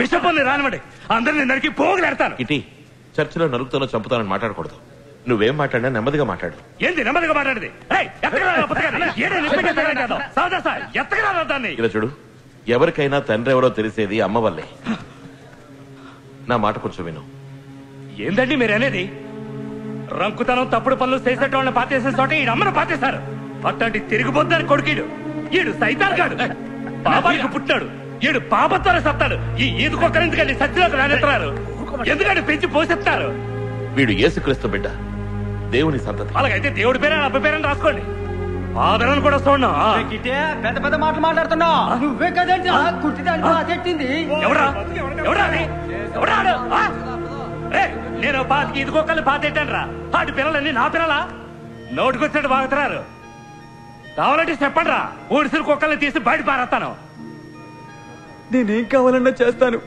విషపల్లి రానివ్వండి, అందరిని నరికి పోగులేడతాను. ఇటీ చర్చిలో నరుకుతానో చంపుతానని మాట్లాడకూడదు. నువ్వేం మాట్లాడినా నెమ్మదిగా మాట్లాడు. ఏంది నెమ్మదిగా మాట్లాడేది? దాన్ని ఇలా చూడు, ఎవరికైనా తండ్రి ఎవరో తెలిసేది అమ్మ వల్లే. నా మాట కొంచెం విను. ఏందండి మీరు అనేది? రంకుతనం తప్పుడు పనులు చేసేటోళ్ళని పాతేసే చోట ఈ అమ్మను పాతేశారు. అట్లాంటి తిరిగిపోద్దని కొడుకీడు. ఈడు సైతాన్ గాడు, పాపానికి పుట్టాడు. ఈడు పాపత్వాలు సత్తాడు. ఈ ఈదుకొక్కరు ఎందుకండి సత్యలోకి రానెత్తారు? ఎందుకంటే పెంచి పోషిస్తారు. వీడు యేసుక్రీస్తు బిడ్డ, దేవుని సంతతి. అలాగైతే దేవుడి పేరు అబ్బ పేరని రాసుకోండి. ఆదరణ కూడా చూడను. పెద్ద పెద్ద మాటలు మాట్లాడుతున్నావు. నువ్వే కదండి కుట్టింది. ఎవడా ఎవడా ఎవడా? నేను పాతికి ఇదికొక్కల్ని పాతెట్టాను రా. ఆటి పిల్లలన్నీ నా పిల్లలా? నోటికొచ్చినట్టు బాగుతున్నారు. కావాలంటే చెప్పండి రా, ఊడిసిన కుక్కల్ని తీసి బయట పారేస్తాను. నేనేం కావాలన్నా చేస్తాను.